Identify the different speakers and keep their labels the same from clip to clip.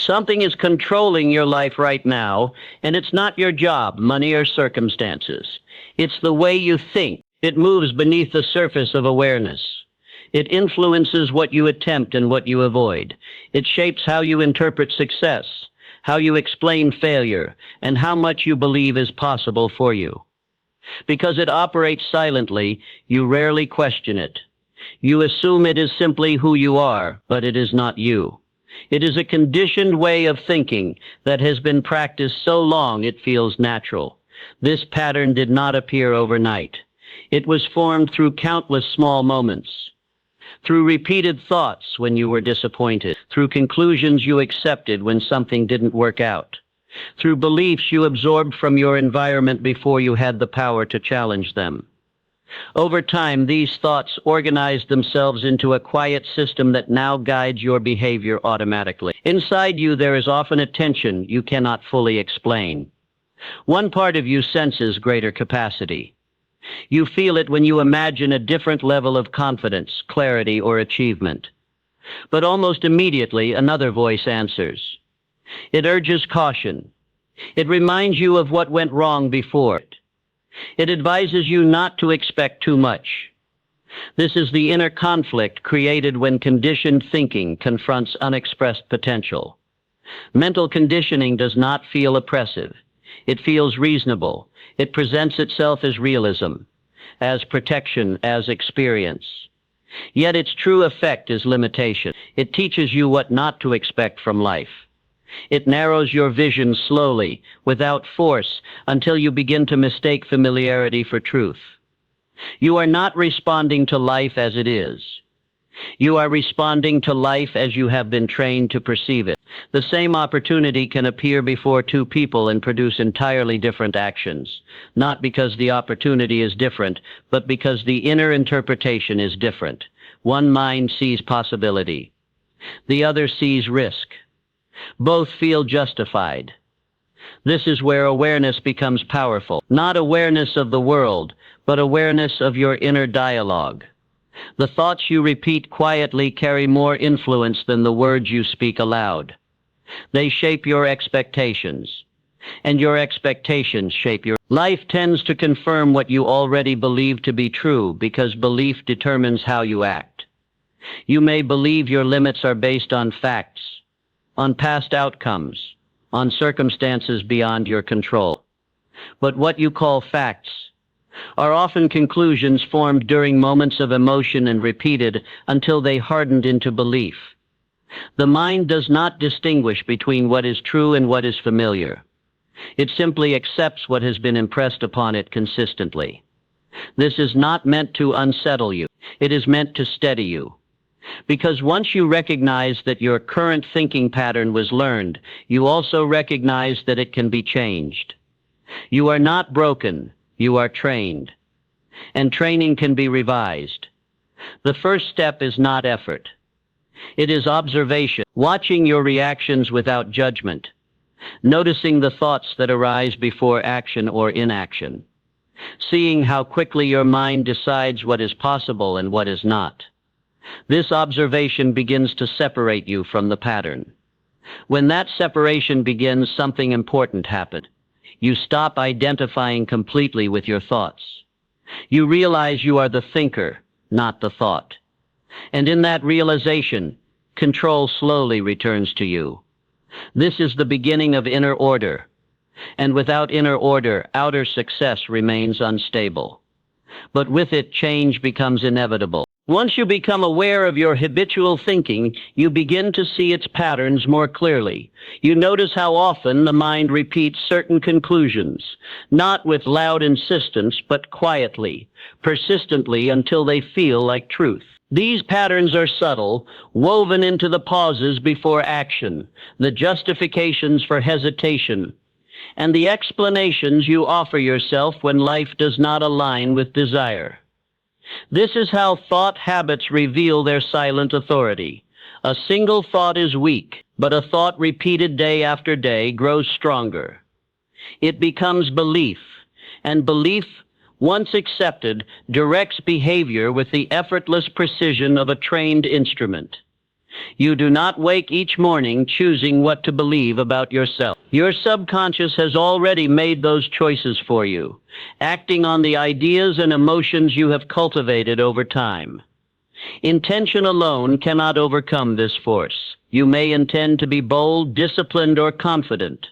Speaker 1: Something is controlling your life right now, and it's not your job, money, or circumstances. It's the way you think. It moves beneath the surface of awareness. It influences what you attempt and what you avoid. It shapes how you interpret success, how you explain failure, and how much you believe is possible for you. Because it operates silently, you rarely question it. You assume it is simply who you are, but it is not you. It is a conditioned way of thinking that has been practiced so long it feels natural. This pattern did not appear overnight. It was formed through countless small moments, through repeated thoughts when you were disappointed, through conclusions you accepted when something didn't work out, through beliefs you absorbed from your environment before you had the power to challenge them. Over time, these thoughts organized themselves into a quiet system that now guides your behavior automatically. Inside you, there is often a tension you cannot fully explain. One part of you senses greater capacity. You feel it when you imagine a different level of confidence, clarity, or achievement. But almost immediately, another voice answers. It urges caution. It reminds you of what went wrong before. It advises you not to expect too much. This is the inner conflict created when conditioned thinking confronts unexpressed potential. Mental conditioning does not feel oppressive. It feels reasonable. It presents itself as realism, as protection, as experience. Yet its true effect is limitation. It teaches you what not to expect from life. It narrows your vision slowly, without force, until you begin to mistake familiarity for truth. You are not responding to life as it is. You are responding to life as you have been trained to perceive it. The same opportunity can appear before two people and produce entirely different actions, not because the opportunity is different, but because the inner interpretation is different. One mind sees possibility. The other sees risk. Both feel justified. This is where awareness becomes powerful. Not awareness of the world, but awareness of your inner dialogue. The thoughts you repeat quietly carry more influence than the words you speak aloud. They shape your expectations, and your expectations shape your life. Tends to confirm what you already believe to be true because belief determines how you act. You may believe your limits are based on facts, on past outcomes, on circumstances beyond your control. But what you call facts are often conclusions formed during moments of emotion and repeated until they hardened into belief. The mind does not distinguish between what is true and what is familiar. It simply accepts what has been impressed upon it consistently. This is not meant to unsettle you. It is meant to steady you. Because once you recognize that your current thinking pattern was learned, you also recognize that it can be changed. You are not broken, you are trained. And training can be revised. The first step is not effort. It is observation, watching your reactions without judgment, noticing the thoughts that arise before action or inaction, seeing how quickly your mind decides what is possible and what is not. This observation begins to separate you from the pattern. When that separation begins, something important happens. You stop identifying completely with your thoughts. You realize you are the thinker, not the thought. And in that realization, control slowly returns to you. This is the beginning of inner order. And without inner order, outer success remains unstable. But with it, change becomes inevitable. Once you become aware of your habitual thinking, you begin to see its patterns more clearly. You notice how often the mind repeats certain conclusions, not with loud insistence, but quietly, persistently until they feel like truth. These patterns are subtle, woven into the pauses before action, the justifications for hesitation, and the explanations you offer yourself when life does not align with desire. This is how thought habits reveal their silent authority. A single thought is weak, but a thought repeated day after day grows stronger. It becomes belief, and belief, once accepted, directs behavior with the effortless precision of a trained instrument. You do not wake each morning choosing what to believe about yourself. Your subconscious has already made those choices for you, acting on the ideas and emotions you have cultivated over time. Intention alone cannot overcome this force. You may intend to be bold, disciplined, or confident.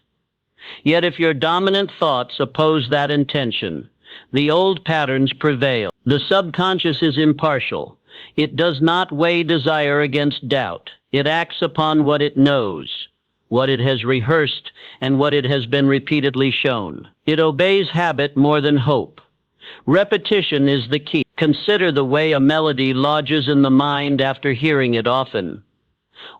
Speaker 1: Yet if your dominant thoughts oppose that intention, the old patterns prevail. The subconscious is impartial. It does not weigh desire against doubt. It acts upon what it knows, what it has rehearsed, and what it has been repeatedly shown. It obeys habit more than hope. Repetition is the key. Consider the way a melody lodges in the mind after hearing it often,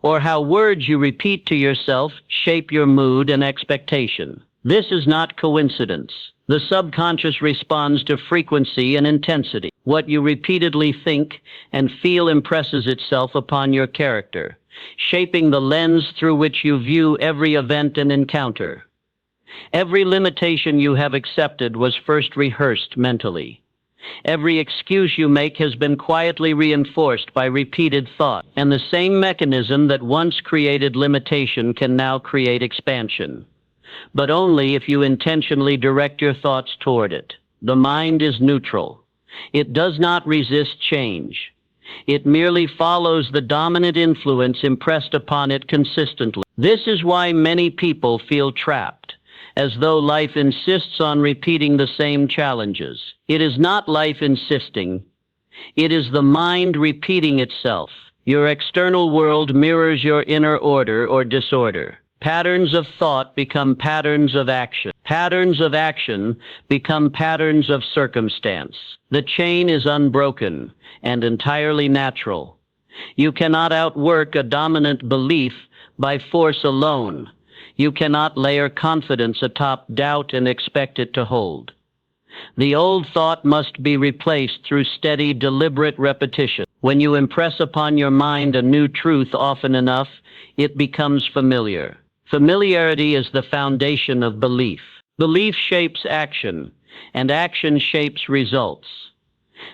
Speaker 1: or how words you repeat to yourself shape your mood and expectation. This is not coincidence. The subconscious responds to frequency and intensity. What you repeatedly think and feel impresses itself upon your character, shaping the lens through which you view every event and encounter. Every limitation you have accepted was first rehearsed mentally. Every excuse you make has been quietly reinforced by repeated thought, and the same mechanism that once created limitation can now create expansion. But only if you intentionally direct your thoughts toward it. The mind is neutral. It does not resist change. It merely follows the dominant influence impressed upon it consistently. This is why many people feel trapped, as though life insists on repeating the same challenges. It is not life insisting. It is the mind repeating itself. Your external world mirrors your inner order or disorder. Patterns of thought become patterns of action. Patterns of action become patterns of circumstance. The chain is unbroken and entirely natural. You cannot outwork a dominant belief by force alone. You cannot layer confidence atop doubt and expect it to hold. The old thought must be replaced through steady, deliberate repetition. When you impress upon your mind a new truth often enough, it becomes familiar. Familiarity is the foundation of belief. Belief shapes action, and action shapes results.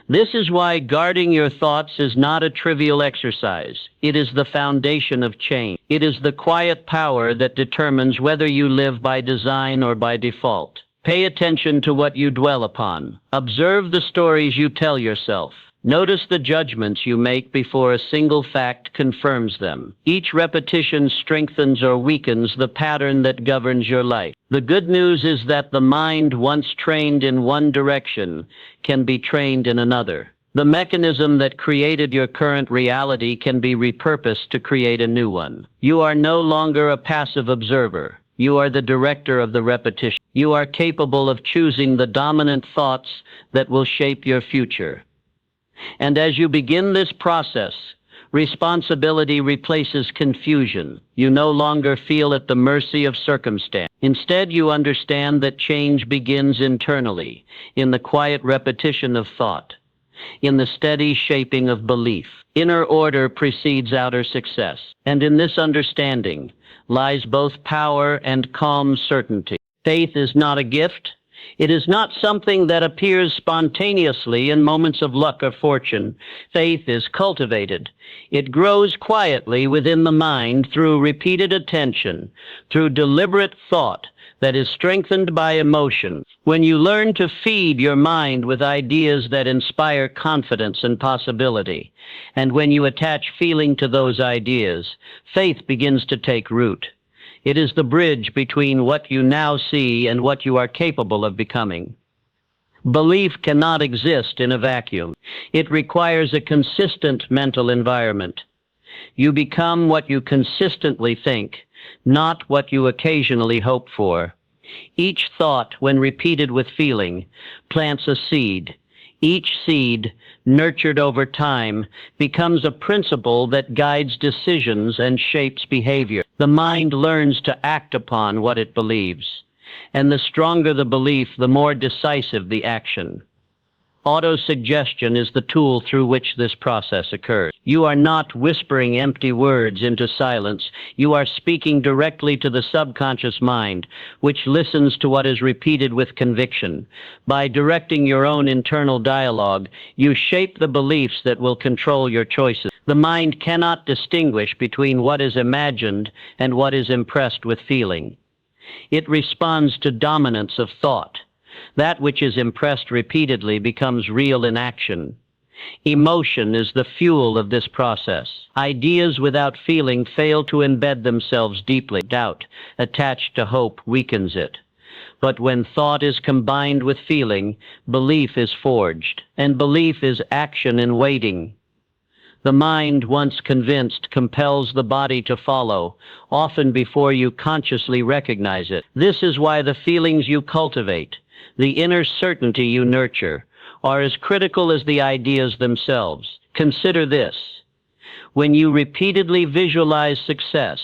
Speaker 1: This is why guarding your thoughts is not a trivial exercise. It is the foundation of change. It is the quiet power that determines whether you live by design or by default. Pay attention to what you dwell upon. Observe the stories you tell yourself. Notice the judgments you make before a single fact confirms them. Each repetition strengthens or weakens the pattern that governs your life. The good news is that the mind, once trained in one direction, can be trained in another. The mechanism that created your current reality can be repurposed to create a new one. You are no longer a passive observer. You are the director of the repetition. You are capable of choosing the dominant thoughts that will shape your future. And as you begin this process, responsibility replaces confusion. You no longer feel at the mercy of circumstance. Instead, you understand that change begins internally, in the quiet repetition of thought, in the steady shaping of belief. Inner order precedes outer success, and in this understanding lies both power and calm certainty. Faith is not a gift. It is not something that appears spontaneously in moments of luck or fortune. Faith is cultivated. It grows quietly within the mind through repeated attention, through deliberate thought that is strengthened by emotion. When you learn to feed your mind with ideas that inspire confidence and possibility, and when you attach feeling to those ideas, faith begins to take root. It is the bridge between what you now see and what you are capable of becoming. Belief cannot exist in a vacuum. It requires a consistent mental environment. You become what you consistently think, not what you occasionally hope for. Each thought, when repeated with feeling, plants a seed. Each seed, nurtured over time, becomes a principle that guides decisions and shapes behavior. The mind learns to act upon what it believes, and the stronger the belief, the more decisive the action. Autosuggestion is the tool through which this process occurs. You are not whispering empty words into silence. You are speaking directly to the subconscious mind, which listens to what is repeated with conviction. By directing your own internal dialogue, you shape the beliefs that will control your choices. The mind cannot distinguish between what is imagined and what is impressed with feeling. It responds to dominance of thought. That which is impressed repeatedly becomes real in action. Emotion is the fuel of this process. Ideas without feeling fail to embed themselves deeply. Doubt, attached to hope, weakens it. But when thought is combined with feeling, belief is forged, and belief is action in waiting. The mind, once convinced, compels the body to follow, often before you consciously recognize it. This is why the feelings you cultivate, the inner certainty you nurture, are as critical as the ideas themselves. Consider this. When you repeatedly visualize success,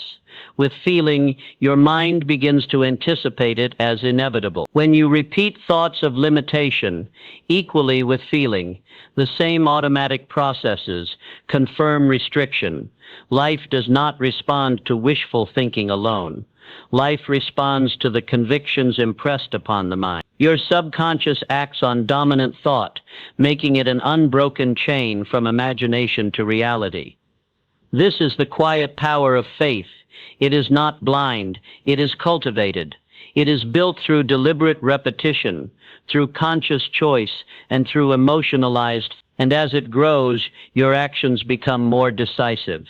Speaker 1: with feeling, your mind begins to anticipate it as inevitable. When you repeat thoughts of limitation, equally with feeling, the same automatic processes confirm restriction. Life does not respond to wishful thinking alone. Life responds to the convictions impressed upon the mind. Your subconscious acts on dominant thought, making it an unbroken chain from imagination to reality. This is the quiet power of faith. It is not blind, it is cultivated. It is built through deliberate repetition, through conscious choice, and through emotionalized, and as it grows, your actions become more decisive.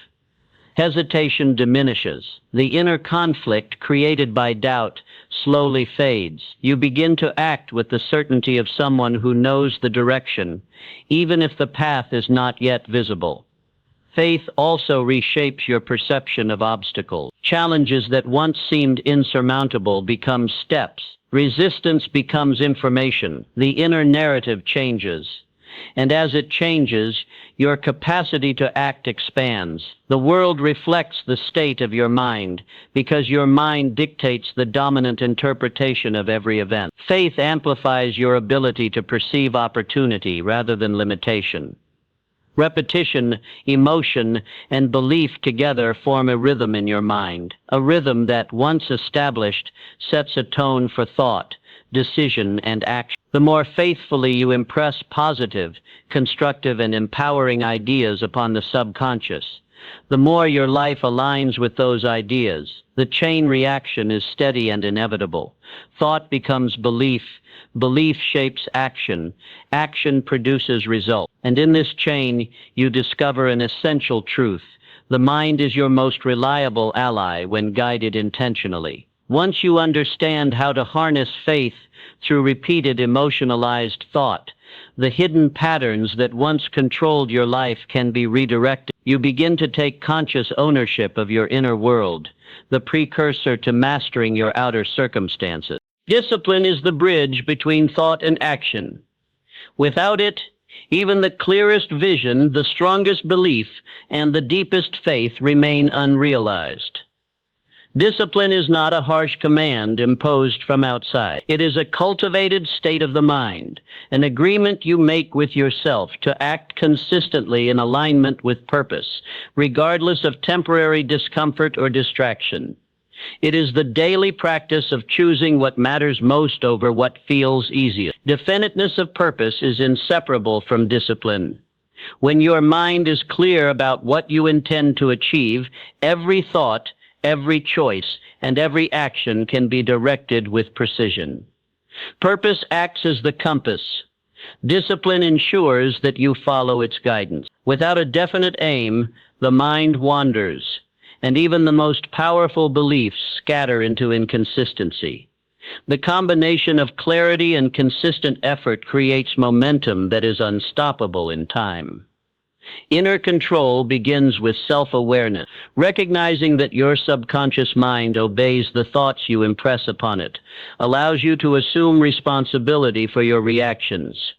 Speaker 1: Hesitation diminishes. The inner conflict created by doubt slowly fades. You begin to act with the certainty of someone who knows the direction, even if the path is not yet visible. Faith also reshapes your perception of obstacles. Challenges that once seemed insurmountable become steps. Resistance becomes information. The inner narrative changes. And as it changes, your capacity to act expands. The world reflects the state of your mind, because your mind dictates the dominant interpretation of every event. Faith amplifies your ability to perceive opportunity rather than limitation. Repetition, emotion, and belief together form a rhythm in your mind, a rhythm that, once established, sets a tone for thought, decision, and action. The more faithfully you impress positive, constructive, and empowering ideas upon the subconscious, the more your life aligns with those ideas. The chain reaction is steady and inevitable. Thought becomes belief. Belief shapes action. Action produces result. And in this chain, you discover an essential truth. The mind is your most reliable ally when guided intentionally. Once you understand how to harness faith through repeated emotionalized thought, the hidden patterns that once controlled your life can be redirected. You begin to take conscious ownership of your inner world, the precursor to mastering your outer circumstances. Discipline is the bridge between thought and action. Without it, even the clearest vision, the strongest belief, and the deepest faith remain unrealized. Discipline is not a harsh command imposed from outside. It is a cultivated state of the mind, an agreement you make with yourself to act consistently in alignment with purpose, regardless of temporary discomfort or distraction. It is the daily practice of choosing what matters most over what feels easiest. Definiteness of purpose is inseparable from discipline. When your mind is clear about what you intend to achieve, every thought, every choice, and every action can be directed with precision. Purpose acts as the compass. Discipline ensures that you follow its guidance. Without a definite aim, the mind wanders, and even the most powerful beliefs scatter into inconsistency. The combination of clarity and consistent effort creates momentum that is unstoppable in time. Inner control begins with self-awareness. Recognizing that your subconscious mind obeys the thoughts you impress upon it allows you to assume responsibility for your reactions.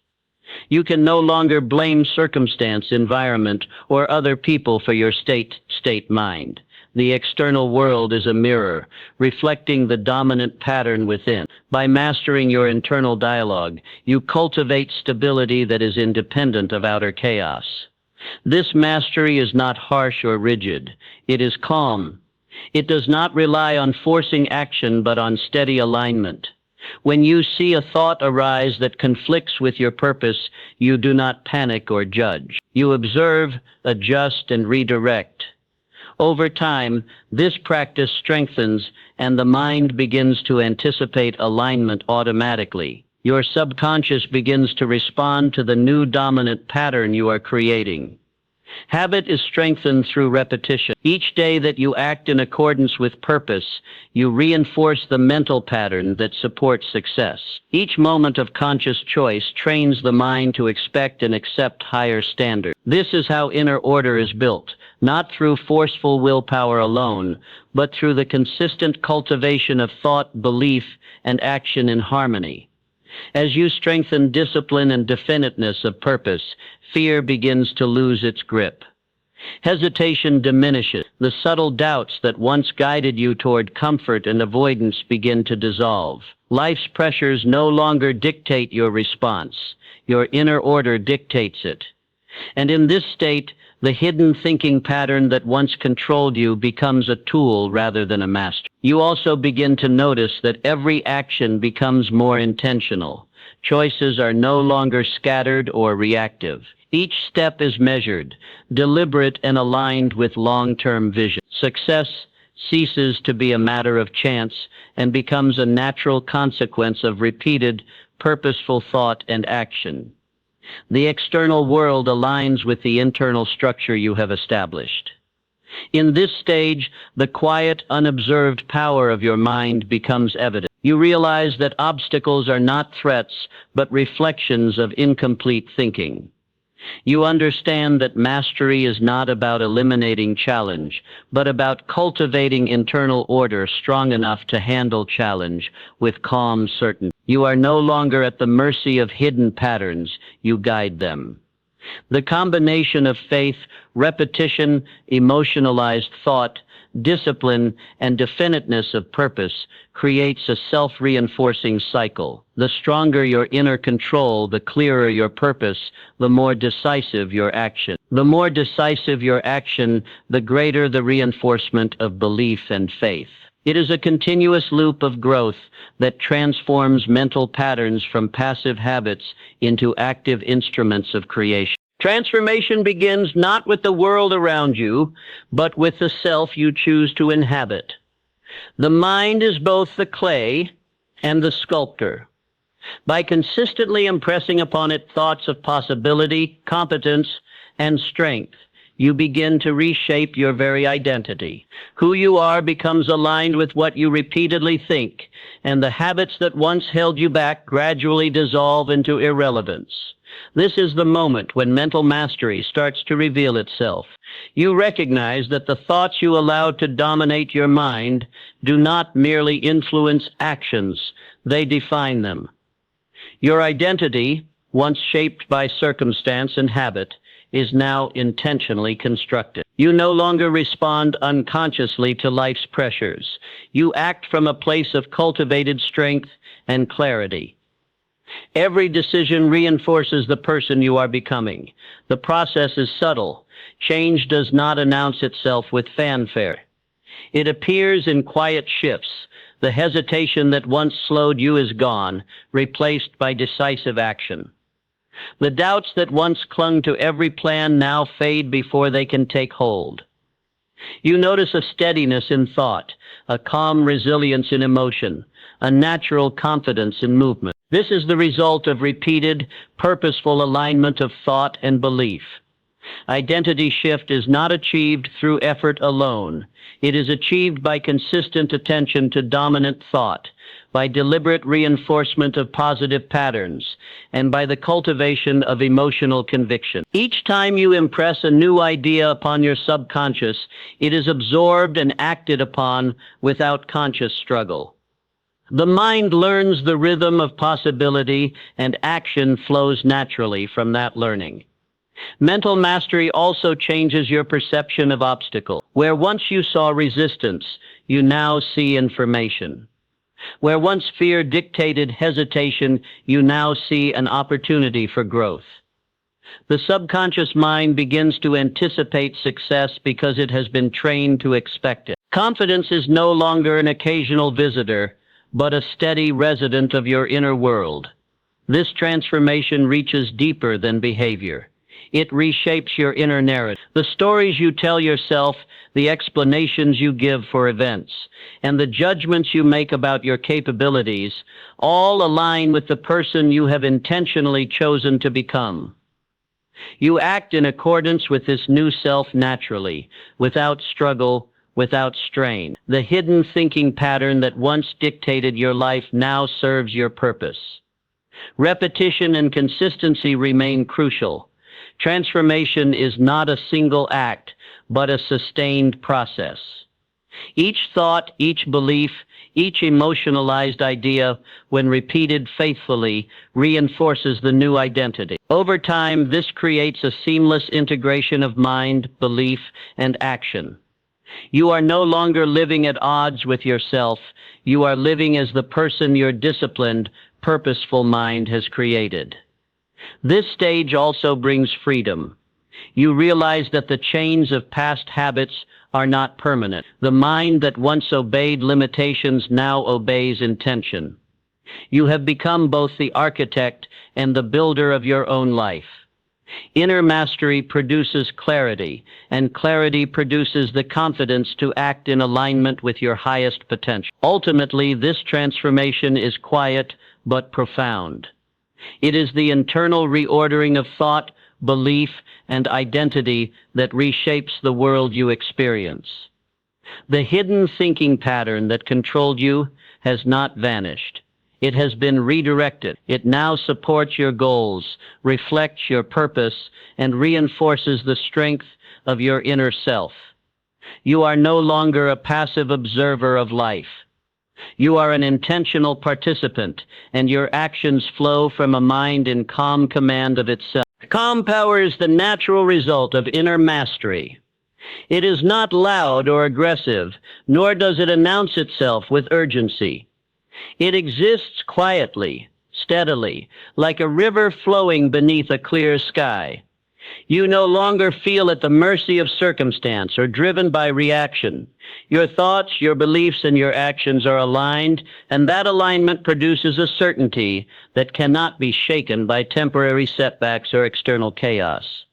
Speaker 1: You can no longer blame circumstance, environment, or other people for your state mind. The external world is a mirror, reflecting the dominant pattern within. By mastering your internal dialogue, you cultivate stability that is independent of outer chaos. This mastery is not harsh or rigid. It is calm. It does not rely on forcing action, but on steady alignment. When you see a thought arise that conflicts with your purpose, you do not panic or judge. You observe, adjust, and redirect. Over time, this practice strengthens and the mind begins to anticipate alignment automatically. Your subconscious begins to respond to the new dominant pattern you are creating. Habit is strengthened through repetition. Each day that you act in accordance with purpose, you reinforce the mental pattern that supports success. Each moment of conscious choice trains the mind to expect and accept higher standards. This is how inner order is built, not through forceful willpower alone, but through the consistent cultivation of thought, belief, and action in harmony. As you strengthen discipline and definiteness of purpose, fear begins to lose its grip. Hesitation diminishes. The subtle doubts that once guided you toward comfort and avoidance begin to dissolve. Life's pressures no longer dictate your response. Your inner order dictates it. And in this state, the hidden thinking pattern that once controlled you becomes a tool rather than a master. You also begin to notice that every action becomes more intentional. Choices are no longer scattered or reactive. Each step is measured, deliberate, and aligned with long-term vision. Success ceases to be a matter of chance and becomes a natural consequence of repeated, purposeful thought and action. The external world aligns with the internal structure you have established. In this stage, the quiet, unobserved power of your mind becomes evident. You realize that obstacles are not threats, but reflections of incomplete thinking. You understand that mastery is not about eliminating challenge, but about cultivating internal order strong enough to handle challenge with calm certainty. You are no longer at the mercy of hidden patterns, you guide them. The combination of faith, repetition, emotionalized thought, discipline, and definiteness of purpose creates a self-reinforcing cycle. The stronger your inner control, the clearer your purpose, the more decisive your action. The more decisive your action, the greater the reinforcement of belief and faith. It is a continuous loop of growth that transforms mental patterns from passive habits into active instruments of creation. Transformation begins not with the world around you, but with the self you choose to inhabit. The mind is both the clay and the sculptor. By consistently impressing upon it thoughts of possibility, competence, and strength, you begin to reshape your very identity. Who you are becomes aligned with what you repeatedly think, and the habits that once held you back gradually dissolve into irrelevance. This is the moment when mental mastery starts to reveal itself. You recognize that the thoughts you allowed to dominate your mind do not merely influence actions, they define them. Your identity, once shaped by circumstance and habit, is now intentionally constructed. You no longer respond unconsciously to life's pressures. You act from a place of cultivated strength and clarity. Every decision reinforces the person you are becoming. The process is subtle. Change does not announce itself with fanfare. It appears in quiet shifts. The hesitation that once slowed you is gone, replaced by decisive action. The doubts that once clung to every plan now fade before they can take hold. You notice a steadiness in thought, a calm resilience in emotion, a natural confidence in movement. This is the result of repeated, purposeful alignment of thought and belief. Identity shift is not achieved through effort alone. It is achieved by consistent attention to dominant thought, by deliberate reinforcement of positive patterns, and by the cultivation of emotional conviction. Each time you impress a new idea upon your subconscious, it is absorbed and acted upon without conscious struggle. The mind learns the rhythm of possibility, and action flows naturally from that learning. Mental mastery also changes your perception of obstacle. Where once you saw resistance, you now see information. Where once fear dictated hesitation, you now see an opportunity for growth. The subconscious mind begins to anticipate success because it has been trained to expect it. Confidence is no longer an occasional visitor, but a steady resident of your inner world. This transformation reaches deeper than behavior. It reshapes your inner narrative. The stories you tell yourself, the explanations you give for events, and the judgments you make about your capabilities all align with the person you have intentionally chosen to become. You act in accordance with this new self naturally, without struggle, without strain. The hidden thinking pattern that once dictated your life now serves your purpose. Repetition and consistency remain crucial. Transformation is not a single act, but a sustained process. Each thought, each belief, each emotionalized idea, when repeated faithfully, reinforces the new identity. Over time, this creates a seamless integration of mind, belief, and action. You are no longer living at odds with yourself. You are living as the person your disciplined, purposeful mind has created. This stage also brings freedom. You realize that the chains of past habits are not permanent. The mind that once obeyed limitations now obeys intention. You have become both the architect and the builder of your own life. Inner mastery produces clarity, and clarity produces the confidence to act in alignment with your highest potential. Ultimately, this transformation is quiet but profound. It is the internal reordering of thought, belief, and identity that reshapes the world you experience. The hidden thinking pattern that controlled you has not vanished. It has been redirected. It now supports your goals, reflects your purpose, and reinforces the strength of your inner self. You are no longer a passive observer of life. You are an intentional participant, and your actions flow from a mind in calm command of itself. Calm power is the natural result of inner mastery. It is not loud or aggressive, nor does it announce itself with urgency. It exists quietly, steadily, like a river flowing beneath a clear sky. You no longer feel at the mercy of circumstance or driven by reaction. Your thoughts, your beliefs, and your actions are aligned, and that alignment produces a certainty that cannot be shaken by temporary setbacks or external chaos.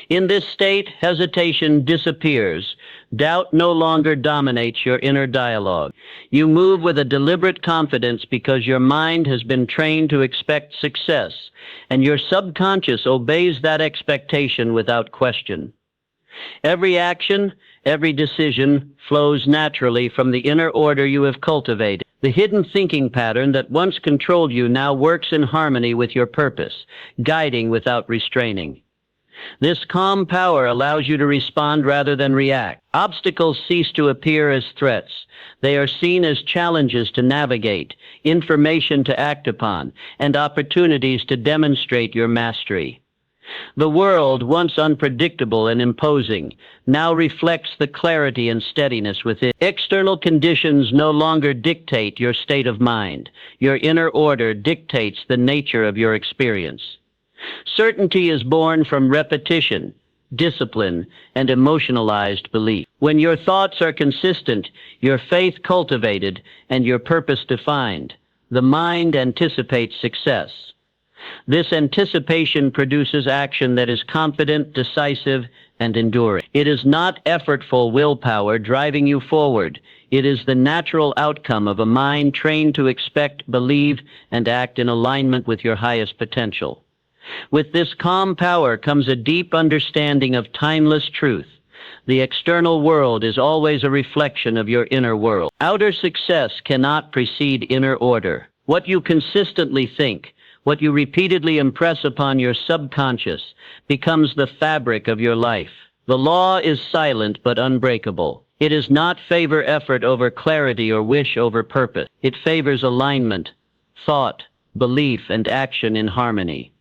Speaker 1: In this state, hesitation disappears. Doubt no longer dominates your inner dialogue. You move with a deliberate confidence because your mind has been trained to expect success, and your subconscious obeys that expectation without question. Every action, every decision flows naturally from the inner order you have cultivated. The hidden thinking pattern that once controlled you now works in harmony with your purpose, guiding without restraining. This calm power allows you to respond rather than react. Obstacles cease to appear as threats. They are seen as challenges to navigate, information to act upon, and opportunities to demonstrate your mastery. The world, once unpredictable and imposing, now reflects the clarity and steadiness within. External conditions no longer dictate your state of mind. Your inner order dictates the nature of your experience. Certainty is born from repetition, discipline, and emotionalized belief. When your thoughts are consistent, your faith cultivated, and your purpose defined, the mind anticipates success. This anticipation produces action that is confident, decisive, and enduring. It is not effortful willpower driving you forward. It is the natural outcome of a mind trained to expect, believe, and act in alignment with your highest potential. With this calm power comes a deep understanding of timeless truth. The external world is always a reflection of your inner world. Outer success cannot precede inner order. What you consistently think, what you repeatedly impress upon your subconscious, becomes the fabric of your life. The law is silent but unbreakable. It does not favor effort over clarity or wish over purpose. It favors alignment, thought, belief, and action in harmony.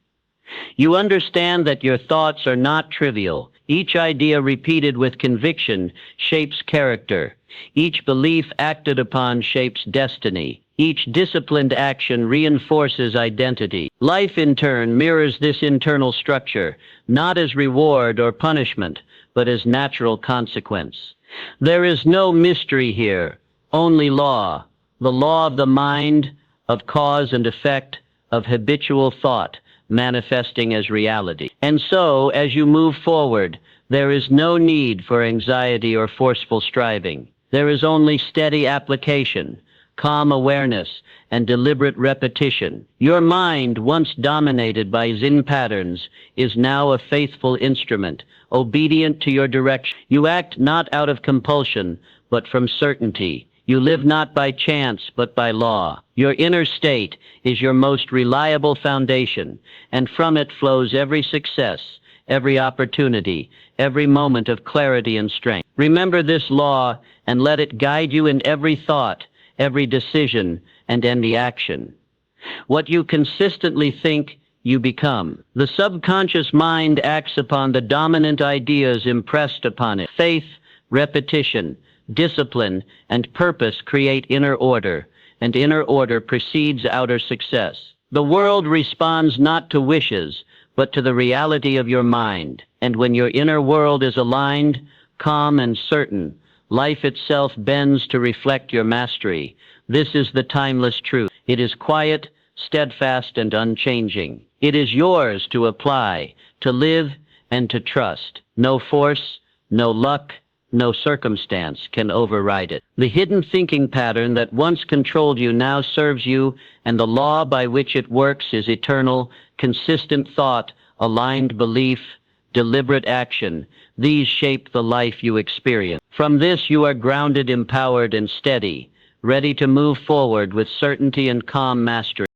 Speaker 1: You understand that your thoughts are not trivial. Each idea repeated with conviction shapes character. Each belief acted upon shapes destiny. Each disciplined action reinforces identity. Life, in turn, mirrors this internal structure, not as reward or punishment, but as natural consequence. There is no mystery here, only law. The law of the mind, of cause and effect, of habitual thought, manifesting as reality. And so, as you move forward, there is no need for anxiety or forceful striving. There is only steady application, calm awareness, and deliberate repetition. Your mind, once dominated by Zen patterns, is now a faithful instrument, obedient to your direction. You act not out of compulsion, but from certainty. You live not by chance, but by law. Your inner state is your most reliable foundation, and from it flows every success, every opportunity, every moment of clarity and strength. Remember this law and let it guide you in every thought, every decision, and any action. What you consistently think, you become. The subconscious mind acts upon the dominant ideas impressed upon it. Faith, repetition, discipline, and purpose create inner order, and inner order precedes outer success. The world responds not to wishes, but to the reality of your mind. And when your inner world is aligned, calm, and certain, life itself bends to reflect your mastery. This is the timeless truth. It is quiet, steadfast, and unchanging. It is yours to apply, to live, and to trust. No force, no luck, no circumstance can override it. The hidden thinking pattern that once controlled you now serves you, and the law by which it works is eternal, consistent thought, aligned belief, deliberate action. These shape the life you experience. From this you are grounded, empowered, and steady, ready to move forward with certainty and calm mastery.